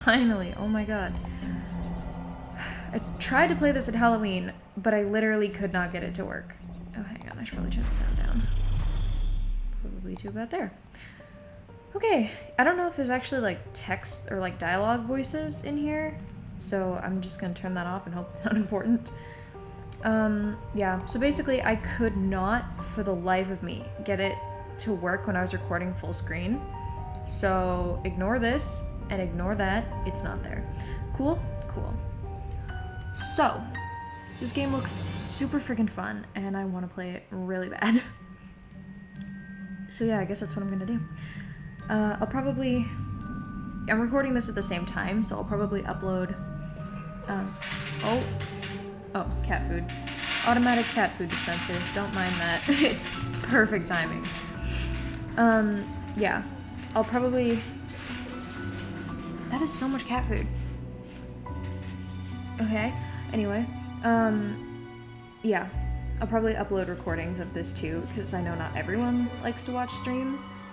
Finally, oh my god. I tried to play this at Halloween, but I literally could not get it to work. Oh, hang on, I should probably turn the sound down. Probably too bad there. Okay, I don't know if there's actually like text or like dialogue voices in here, so I'm just gonna turn that off and hope it's not important. Yeah, so basically I could not, for the life of me, get it to work when I was recording full screen. So ignore this and ignore that, it's not there. Cool? Cool. So, this game looks super freaking fun and I want to play it really bad. So yeah, I guess that's what I'm gonna do. I'm recording this at the same time, so I'll probably upload, oh, cat food. Automatic cat food dispenser, don't mind that. It's perfect timing. Yeah, I'll probably, that is so much cat food. Okay, anyway, yeah, I'll probably upload recordings of this too, because I know not everyone likes to watch streams,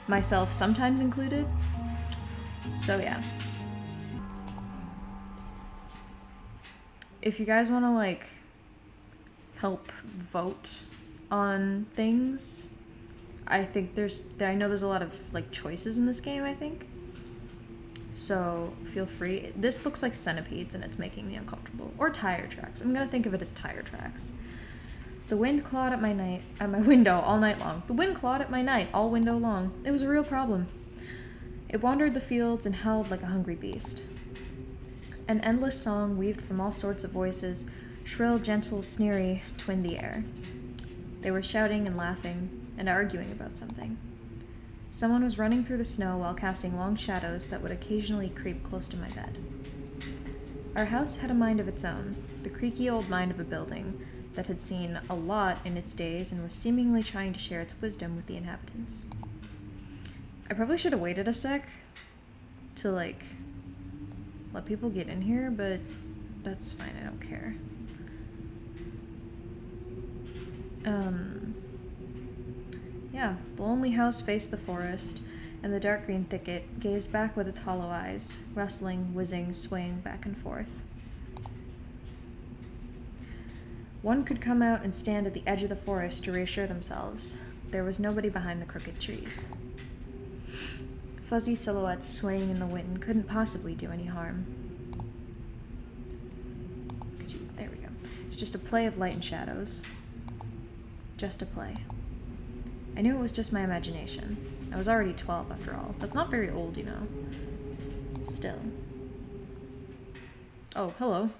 myself sometimes included, so yeah. If you guys want to, like, help vote on things, I think I know there's a lot of, like, choices in this game, I think. So feel free. This looks like centipedes and it's making me uncomfortable. Or tire tracks. I'm gonna think of it as tire tracks. The wind clawed at my window all night long. The wind clawed at my night all window long. It was a real problem. It wandered the fields and howled like a hungry beast. An endless song weaved from all sorts of voices, shrill, gentle, sneery, twinned the air. They were shouting and laughing and arguing about something. Someone was running through the snow while casting long shadows that would occasionally creep close to my bed. Our house had a mind of its own, the creaky old mind of a building that had seen a lot in its days and was seemingly trying to share its wisdom with the inhabitants. I probably should have waited a sec to, like, let people get in here, but that's fine, I don't care. Yeah, the lonely house faced the forest, and the dark green thicket gazed back with its hollow eyes, rustling, whizzing, swaying back and forth. One could come out and stand at the edge of the forest to reassure themselves. There was nobody behind the crooked trees. Fuzzy silhouettes swaying in the wind couldn't possibly do any harm. There we go. It's just a play of light and shadows. Just a play. I knew it was just my imagination. I was already 12 after all. That's not very old, you know. Still. Oh, hello.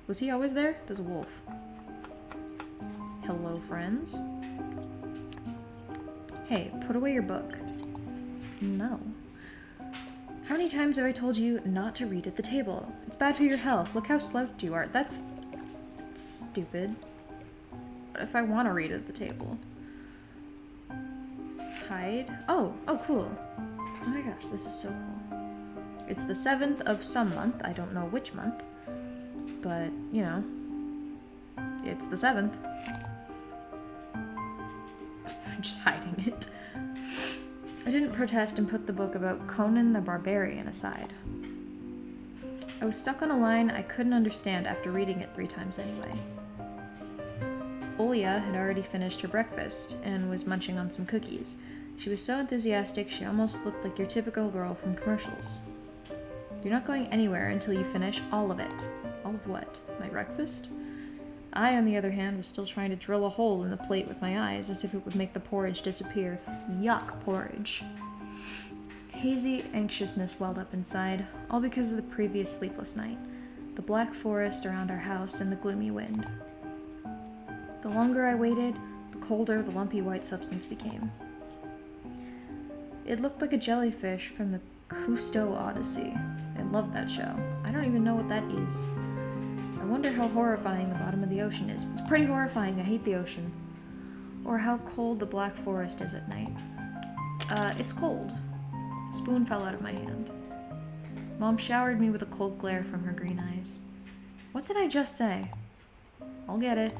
Was he always there? There's a wolf. Hello, friends. Hey, put away your book. No. How many times have I told you not to read at the table? It's bad for your health. Look how slouched you are. That's stupid. What if I want to read at the table? Hide. Oh, cool. Oh my gosh, this is so cool. It's the 7th of some month. I don't know which month. But, you know, it's the 7th. I'm just hiding it. I didn't protest and put the book about Conan the Barbarian aside. I was stuck on a line I couldn't understand after reading it 3 times anyway. Olia had already finished her breakfast and was munching on some cookies. She was so enthusiastic she almost looked like your typical girl from commercials. You're not going anywhere until you finish all of it. All of what? My breakfast? I, on the other hand, was still trying to drill a hole in the plate with my eyes as if it would make the porridge disappear. Yuck, porridge. Hazy anxiousness welled up inside, all because of the previous sleepless night, the black forest around our house, and the gloomy wind. The longer I waited, the colder the lumpy white substance became. It looked like a jellyfish from the Cousteau Odyssey. I love that show. I don't even know what that is. I wonder how horrifying the bottom of the ocean is. It's pretty horrifying, I hate the ocean. Or how cold the black forest is at night. It's cold. A spoon fell out of my hand. Mom showered me with a cold glare from her green eyes. What did I just say? I'll get it.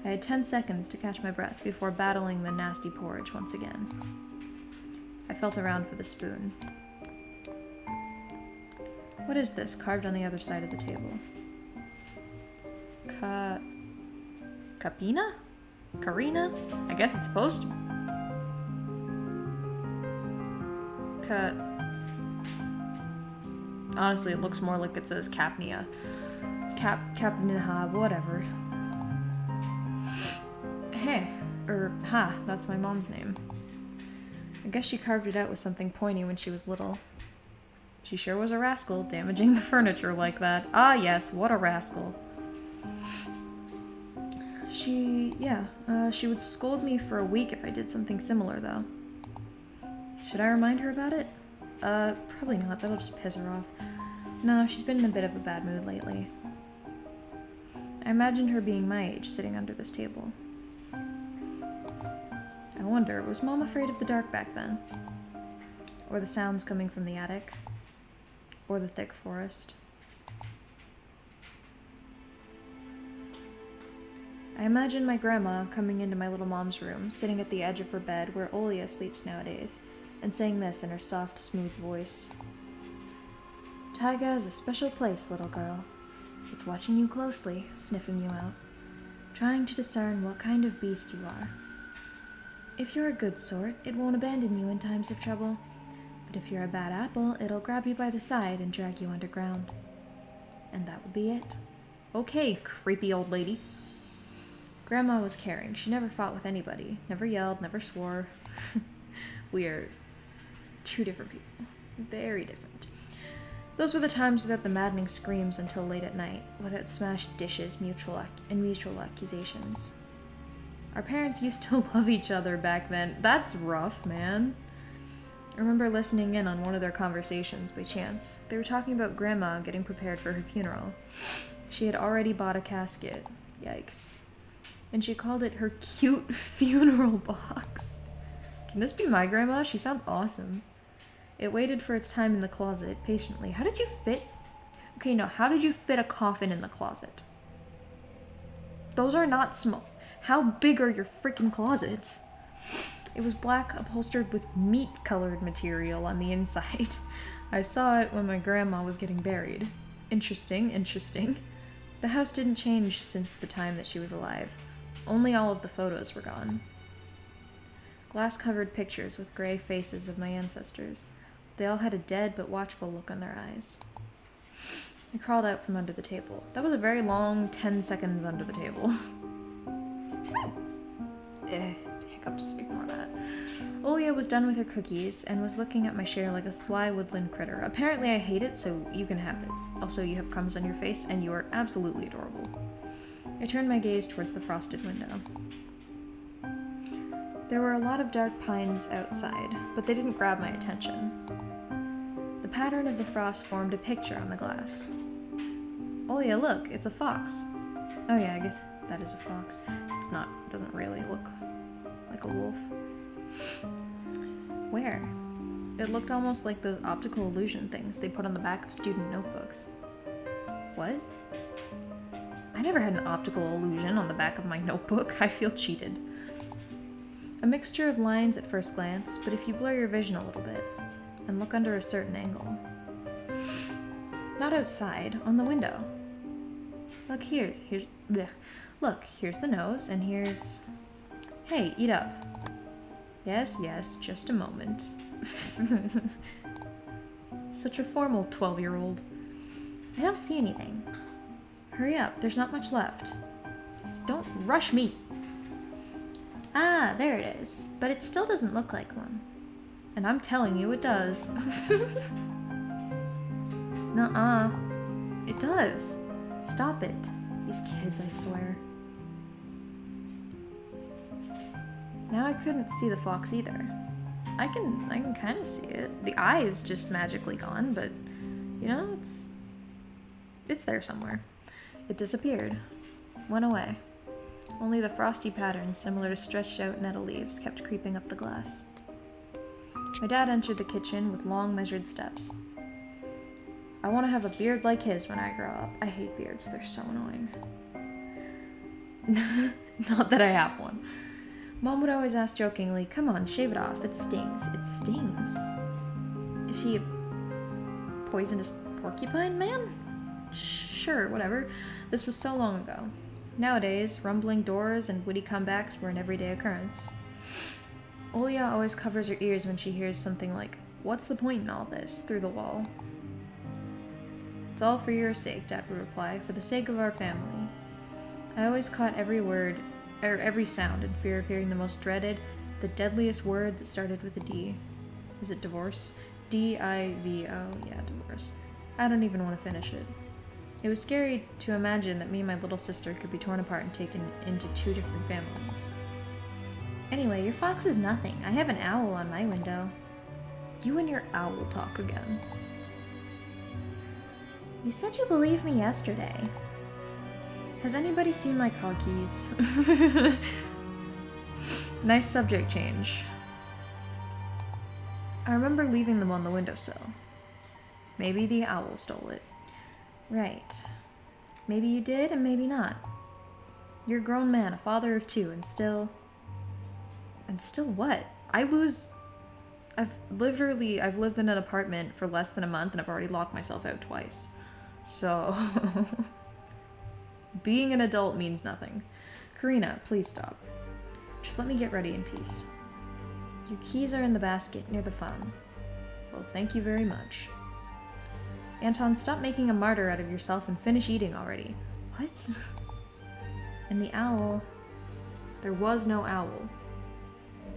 I had 10 seconds to catch my breath before battling the nasty porridge once again. I felt around for the spoon. What is this carved on the other side of the table? Capina? Karina? I guess it's supposed to. Honestly, it looks more like it says Capnia. Capnia, whatever. Hey, ha, that's my mom's name. I guess she carved it out with something pointy when she was little. She sure was a rascal, damaging the furniture like that. Ah yes, what a rascal. She would scold me for a week if I did something similar, though. Should I remind her about it? Probably not. That'll just piss her off. No, she's been in a bit of a bad mood lately. I imagined her being my age, sitting under this table. I wonder, was Mom afraid of the dark back then? Or the sounds coming from the attic? Or the thick forest? I imagine my grandma coming into my little mom's room, sitting at the edge of her bed where Olia sleeps nowadays, and saying this in her soft, smooth voice. Taiga is a special place, little girl. It's watching you closely, sniffing you out, trying to discern what kind of beast you are. If you're a good sort, it won't abandon you in times of trouble, but if you're a bad apple, it'll grab you by the side and drag you underground. And that will be it. Okay, creepy old lady. Grandma was caring. She never fought with anybody, never yelled, never swore. We are two different people. Very different. Those were the times without the maddening screams until late at night, without smashed dishes and mutual accusations. Our parents used to love each other back then. That's rough, man. I remember listening in on one of their conversations by chance. They were talking about Grandma getting prepared for her funeral. She had already bought a casket. Yikes. And she called it her cute funeral box. Can this be my grandma? She sounds awesome. It waited for its time in the closet, patiently. How did you fit a coffin in the closet? Those are not small. How big are your freaking closets? It was black, upholstered with meat-colored material on the inside. I saw it when my grandma was getting buried. Interesting. The house didn't change since the time that she was alive. Only all of the photos were gone. Glass-covered pictures with gray faces of my ancestors. They all had a dead but watchful look on their eyes. I crawled out from under the table. That was a very long 10 seconds under the table. Hiccups, ignore that. Olia was done with her cookies and was looking at my share like a sly woodland critter. Apparently I hate it, so you can have it. Also, you have crumbs on your face, and you are absolutely adorable. I turned my gaze towards the frosted window. There were a lot of dark pines outside, but they didn't grab my attention. The pattern of the frost formed a picture on the glass. Olia, look, it's a fox. Oh yeah, I guess that is a fox. It doesn't really look like a wolf. Where? It looked almost like those optical illusion things they put on the back of student notebooks. What? I never had an optical illusion on the back of my notebook. I feel cheated. A mixture of lines at first glance, but if you blur your vision a little bit and look under a certain angle. Not outside, on the window. Look here, Look, here's the nose, and here's... Hey, eat up. Yes, just a moment. Such a formal 12-year-old. I don't see anything. Hurry up, there's not much left. Just don't rush me. Ah, there it is. But it still doesn't look like one. And I'm telling you it does. Nuh-uh. It does. Stop it. These kids, I swear. Now I couldn't see the fox either. I can kind of see it. The eye is just magically gone, but, you know, it's there somewhere. It disappeared. Went away. Only the frosty pattern, similar to stretched out nettle leaves, kept creeping up the glass. My dad entered the kitchen with long, measured steps. I want to have a beard like his when I grow up. I hate beards. They're so annoying. Not that I have one. Mom would always ask jokingly, "Come on, shave it off. It stings. It stings." he a poisonous porcupine man? Sure, whatever. This was so long ago. Nowadays, rumbling doors and witty comebacks were an everyday occurrence. Olia always covers her ears when she hears something like, "What's the point in all this?" through the wall. "It's all for your sake," Dad would reply, "for the sake of our family." I always caught every word, or every sound, in fear of hearing the most dreaded, the deadliest word that started with a D. Is it divorce? D-I-V-O, yeah, divorce. I don't even want to finish it. It was scary to imagine that me and my little sister could be torn apart and taken into two different families. Anyway, your fox is nothing. I have an owl on my window. You and your owl talk again. You said you believed me yesterday. Has anybody seen my car keys? Nice subject change. I remember leaving them on the windowsill. Maybe the owl stole it. Right. Maybe you did, and maybe not. You're a grown man, a father of two, and still... And still what? I've lived in an apartment for less than a month, and I've already locked myself out twice. So... Being an adult means nothing. Karina, please stop. Just let me get ready in peace. Your keys are in the basket near the phone. Well, thank you very much. Anton, stop making a martyr out of yourself and finish eating already. What? And the owl... There was no owl.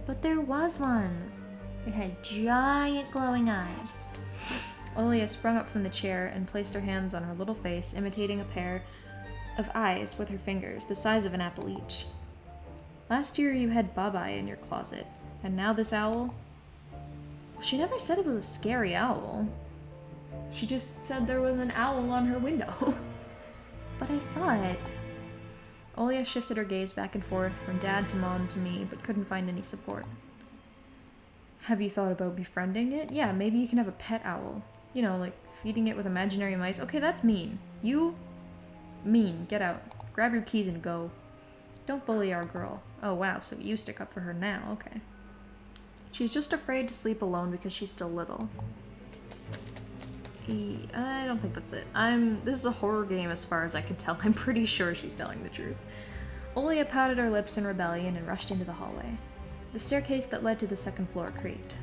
But there was one. It had giant glowing eyes. Olia sprung up from the chair and placed her hands on her little face, imitating a pair of eyes with her fingers, the size of an apple each. Last year you had Baba in your closet, and now this owl? She never said it was a scary owl. She just said there was an owl on her window. But I saw it. Olia shifted her gaze back and forth from Dad to Mom to me, but couldn't find any support. Have you thought about befriending it? Yeah, maybe you can have a pet owl. You know, like feeding it with imaginary mice. Okay, that's mean. You? Mean. Get out. Grab your keys and go. Don't bully our girl. Oh wow, so you stick up for her now, okay. She's just afraid to sleep alone because she's still little. I don't think that's it. This is a horror game as far as I can tell. I'm pretty sure she's telling the truth. Olia pouted her lips in rebellion and rushed into the hallway. The staircase that led to the second floor creaked.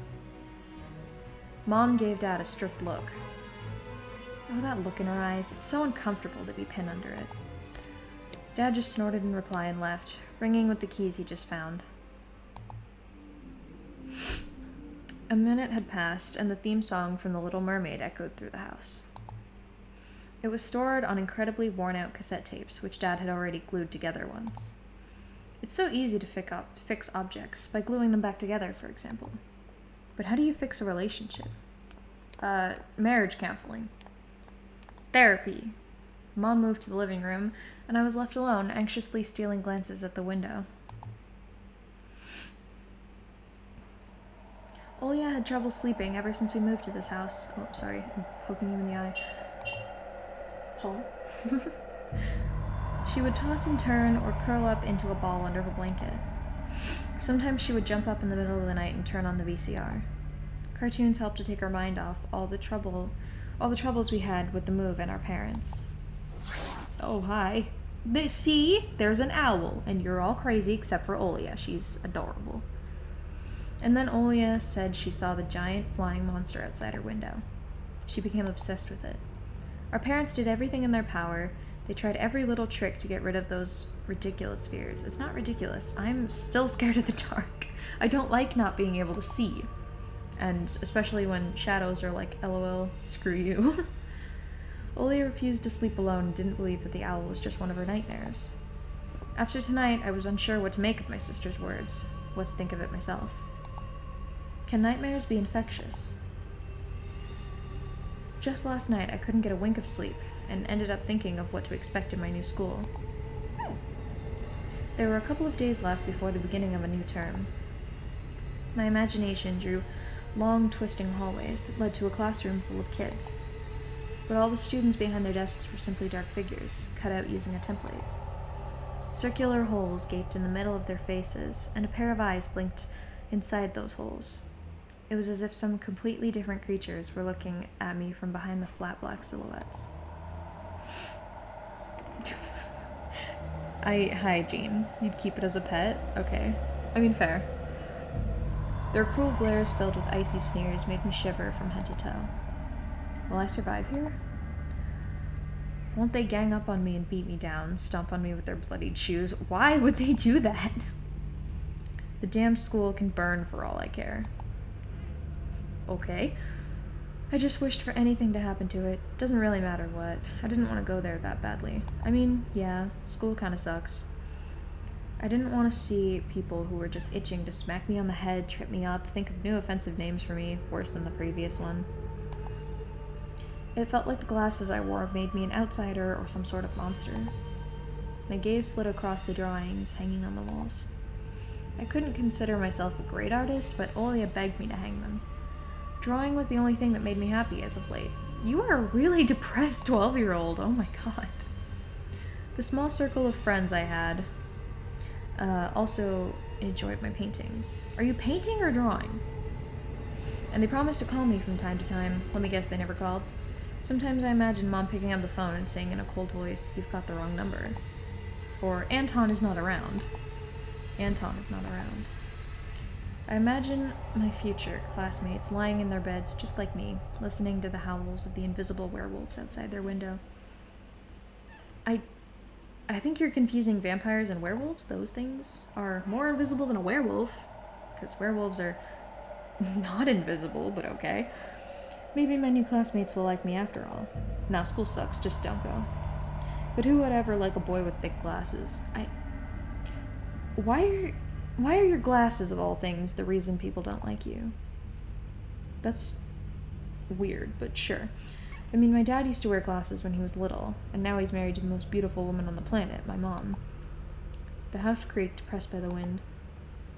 Mom gave Dad a strict look. Oh, that look in her eyes. It's so uncomfortable to be pinned under it. Dad just snorted in reply and left, ringing with the keys he just found. A minute had passed, and the theme song from The Little Mermaid echoed through the house. It was stored on incredibly worn-out cassette tapes, which Dad had already glued together once. It's so easy to fix objects, by gluing them back together, for example. But how do you fix a relationship? Marriage counseling. Therapy. Mom moved to the living room, and I was left alone, anxiously stealing glances at the window. Olia had trouble sleeping ever since we moved to this house. Oh, sorry, I'm poking you in the eye. Hello? She would toss and turn or curl up into a ball under her blanket. Sometimes she would jump up in the middle of the night and turn on the VCR. Cartoons helped to take our mind off all the troubles we had with the move and our parents. Oh, hi. See? There's an owl, and you're all crazy except for Olia. She's adorable. And then Olia said she saw the giant flying monster outside her window. She became obsessed with it. Our parents did everything in their power. They tried every little trick to get rid of those ridiculous fears. It's not ridiculous. I'm still scared of the dark. I don't like not being able to see. And especially when shadows are like, LOL, screw you. Olia refused to sleep alone and didn't believe that the owl was just one of her nightmares. After tonight, I was unsure what to make of my sister's words, what to think of it myself. Can nightmares be infectious? Just last night, I couldn't get a wink of sleep, and ended up thinking of what to expect in my new school. There were a couple of days left before the beginning of a new term. My imagination drew long, twisting hallways that led to a classroom full of kids. But all the students behind their desks were simply dark figures, cut out using a template. Circular holes gaped in the middle of their faces, and a pair of eyes blinked inside those holes. It was as if some completely different creatures were looking at me from behind the flat black silhouettes. Hi, Jean. You'd keep it as a pet? Okay. I mean, fair. Their cruel glares filled with icy sneers made me shiver from head to toe. Will I survive here? Won't they gang up on me and beat me down, stomp on me with their bloodied shoes? Why would they do that? The damn school can burn for all I care. Okay. I just wished for anything to happen to it. Doesn't really matter what. I didn't want to go there that badly. I mean, yeah, school kind of sucks. I didn't want to see people who were just itching to smack me on the head, trip me up, think of new offensive names for me, worse than the previous one. It felt like the glasses I wore made me an outsider or some sort of monster. My gaze slid across the drawings hanging on the walls. I couldn't consider myself a great artist, but Olia begged me to hang them. Drawing was the only thing that made me happy as of late. You are a really depressed 12-year-old, oh my god. The small circle of friends I had also enjoyed my paintings. Are you painting or drawing? And they promised to call me from time to time. Let me guess, they never called. Sometimes I imagine Mom picking up the phone and saying in a cold voice, "You've got the wrong number." Or, "Anton is not around." Anton is not around. I imagine my future classmates lying in their beds just like me, listening to the howls of the invisible werewolves outside their window. I think you're confusing vampires and werewolves. Those things are more invisible than a werewolf, because werewolves are not invisible, but okay. Maybe my new classmates will like me after all. Nah, school sucks, just don't go. But who would ever like a boy with thick glasses? Why are your glasses, of all things, the reason people don't like you? That's weird, but sure. I mean, my dad used to wear glasses when he was little, and now he's married to the most beautiful woman on the planet, my mom. The house creaked, pressed by the wind.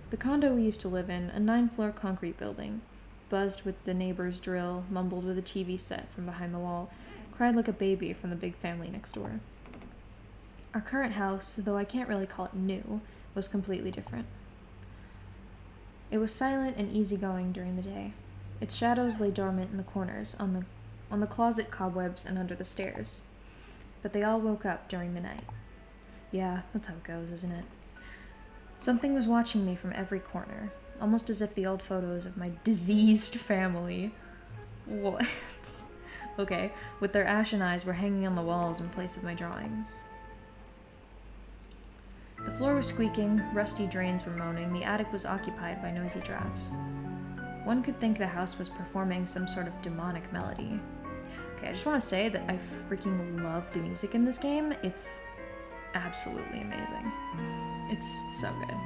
The condo we used to live in, a 9-floor concrete building, buzzed with the neighbor's drill, mumbled with a TV set from behind the wall, cried like a baby from the big family next door. Our current house, though I can't really call it new, was completely different. It was silent and easygoing during the day. Its shadows lay dormant in the corners, on the closet cobwebs and under the stairs. But they all woke up during the night. Yeah, that's how it goes, isn't it? Something was watching me from every corner, almost as if the old photos of my diseased family, what? Okay, with their ashen eyes were hanging on the walls in place of my drawings. The floor was squeaking, rusty drains were moaning, the attic was occupied by noisy drafts. One could think the house was performing some sort of demonic melody. Okay, I just want to say that I freaking love the music in this game. It's absolutely amazing. It's so good.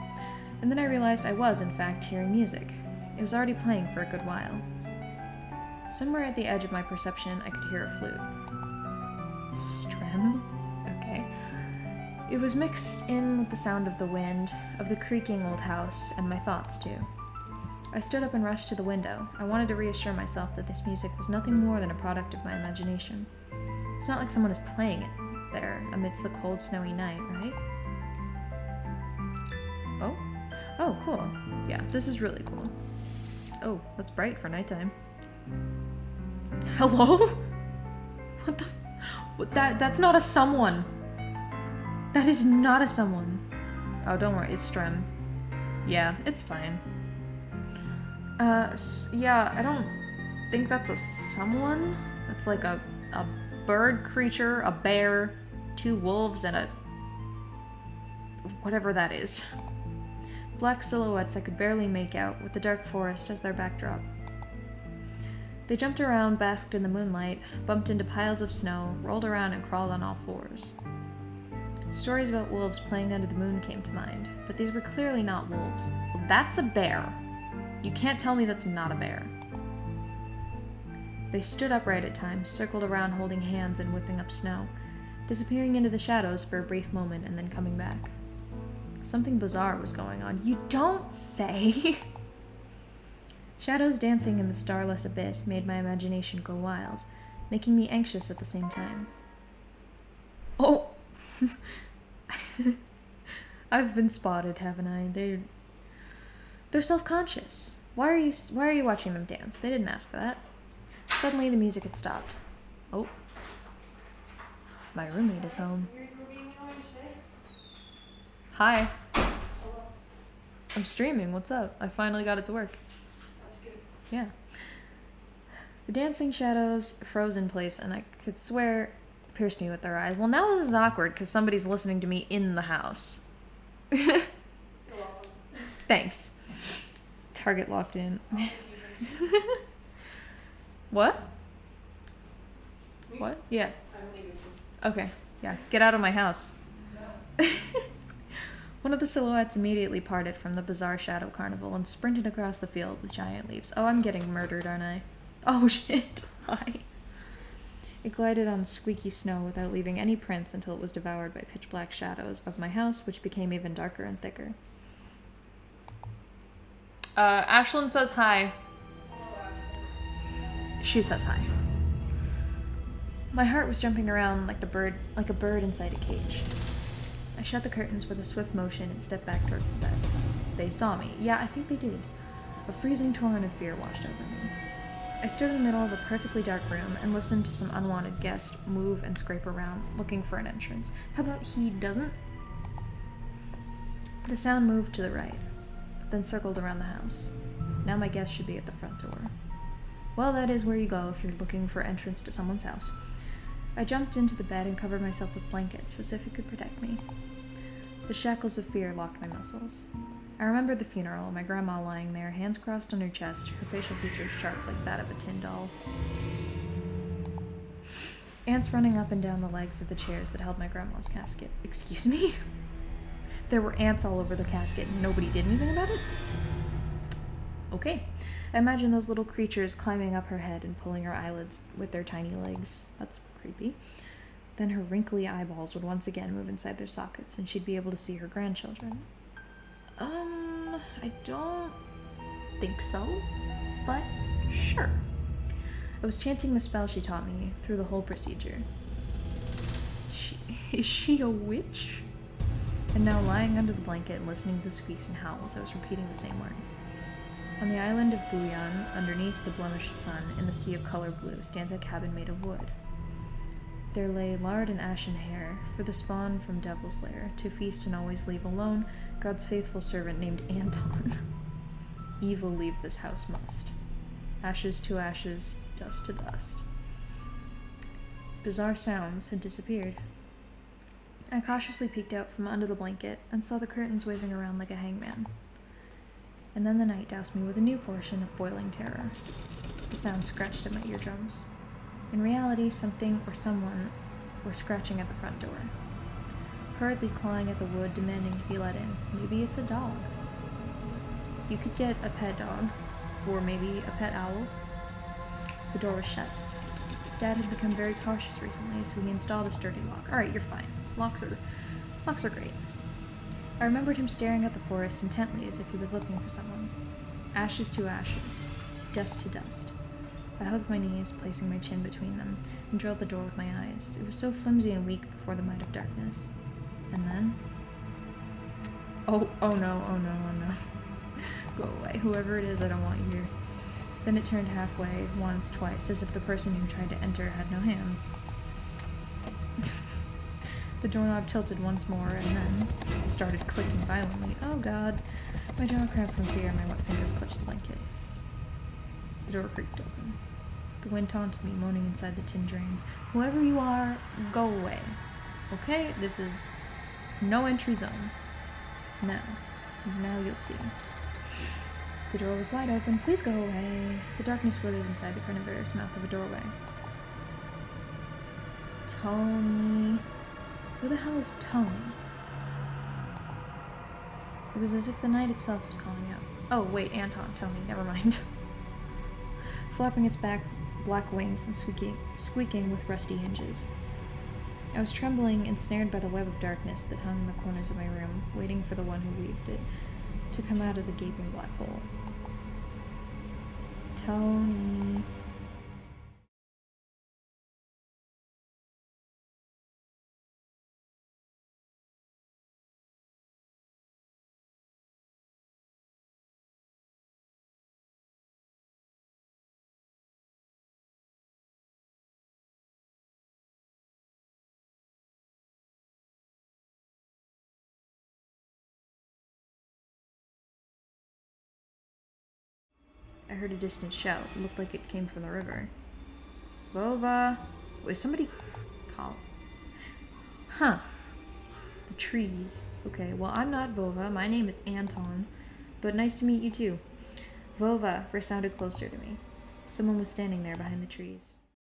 And then I realized I was, in fact, hearing music. It was already playing for a good while. Somewhere at the edge of my perception, I could hear a flute. Strem? Okay. It was mixed in with the sound of the wind, of the creaking old house, and my thoughts, too. I stood up and rushed to the window. I wanted to reassure myself that this music was nothing more than a product of my imagination. It's not like someone is playing it there amidst the cold, snowy night, right? Oh? Oh, cool. Yeah, this is really cool. Oh, that's bright for nighttime. Hello? What the... That's not a someone. That is not a someone. Oh, don't worry, it's Strem. Yeah, it's fine. Yeah, I don't think that's a someone. That's like a bird creature, a bear, 2 wolves, and a... whatever that is. Black silhouettes I could barely make out, with the dark forest as their backdrop. They jumped around, basked in the moonlight, bumped into piles of snow, rolled around and crawled on all fours. Stories about wolves playing under the moon came to mind, but these were clearly not wolves. Well, that's a bear. You can't tell me that's not a bear. They stood upright at times, circled around holding hands and whipping up snow, disappearing into the shadows for a brief moment and then coming back. Something bizarre was going on. You don't say! Shadows dancing in the starless abyss made my imagination go wild, making me anxious at the same time. Oh! I've been spotted, haven't I? They're self-conscious. Why are you watching them dance? They didn't ask for that. Suddenly the music had stopped. Oh. My roommate is home. Hi. Hello. I'm streaming. What's up? I finally got it to work. That's good. Yeah. The dancing shadows froze in place, and I could swear pierced me with their eyes. Well, now this is awkward because somebody's listening to me in the house. You're welcome. Thanks. Target locked in. What? Me? What? Yeah. I'm leaving soon. Okay. Yeah. Get out of my house. No. One of the silhouettes immediately parted from the bizarre shadow carnival and sprinted across the field with giant leaps. Oh, I'm getting murdered, aren't I? Oh, shit. Hi. It glided on squeaky snow without leaving any prints until it was devoured by pitch-black shadows of my house, which became even darker and thicker. Ashlyn says hi. She says hi. My heart was jumping around like a bird inside a cage. I shut the curtains with a swift motion and stepped back towards the bed. They saw me. Yeah, I think they did. A freezing torrent of fear washed over me. I stood in the middle of a perfectly dark room and listened to some unwanted guest move and scrape around, looking for an entrance. How about he doesn't? The sound moved to the right, then circled around the house. Now my guest should be at the front door. Well, that is where you go if you're looking for entrance to someone's house. I jumped into the bed and covered myself with blankets as if it could protect me. The shackles of fear locked my muscles. I remembered the funeral, my grandma lying there, hands crossed on her chest, her facial features sharp like that of a tin doll. Ants running up and down the legs of the chairs that held my grandma's casket. Excuse me? There were ants all over the casket and nobody did anything about it? Okay. I imagine those little creatures climbing up her head and pulling her eyelids with their tiny legs. That's creepy. Then her wrinkly eyeballs would once again move inside their sockets and she'd be able to see her grandchildren. I don't think so, but sure. I was chanting the spell she taught me through the whole procedure. Is she a witch? And now lying under the blanket and listening to the squeaks and howls, I was repeating the same words. On the island of Bouillon, underneath the blemished sun, in the sea of color blue, stands a cabin made of wood. There lay lard and ashen hair, for the spawn from Devil's Lair, to feast and always leave alone, God's faithful servant named Anton. Evil leave this house must. Ashes to ashes, dust to dust. Bizarre sounds had disappeared. I cautiously peeked out from under the blanket and saw the curtains waving around like a hangman. And then the night doused me with a new portion of boiling terror. The sound scratched at my eardrums. In reality, something or someone were scratching at the front door. Hurriedly clawing at the wood, demanding to be let in. Maybe it's a dog. You could get a pet dog, or maybe a pet owl. The door was shut. Dad had become very cautious recently, so he installed a sturdy lock. Alright, you're fine. Locks are great. I remembered him staring at the forest intently as if he was looking for someone. Ashes to ashes, dust to dust. I hugged my knees, placing my chin between them, and drilled the door with my eyes. It was so flimsy and weak before the might of darkness. And then... Oh no. Go away. Whoever it is, I don't want you here. Then it turned halfway, once, twice, as if the person who tried to enter had no hands. The doorknob tilted once more, and then started clicking violently. Oh god. My jaw cramped from fear, and my wet fingers clutched the blanket. The door creaked open. The wind taunted me, moaning inside the tin drains. Whoever you are, go away. Okay? This is no entry zone. Now you'll see. The door was wide open. Please go away. The darkness withered inside the carnivorous mouth of a doorway. Tony. Who the hell is Tony? It was as if the night itself was calling out. Oh, wait, Anton, Tony, never mind. Flapping its black wings and squeaking with rusty hinges. I was trembling, ensnared by the web of darkness that hung in the corners of my room, waiting for the one who weaved it to come out of the gaping black hole. Tony. I heard a distant shout. It looked like it came from the river. Vova. Wait, somebody call. Huh. The trees. Okay, well, I'm not Vova. My name is Anton. But nice to meet you, too. Vova sounded closer to me. Someone was standing there behind the trees.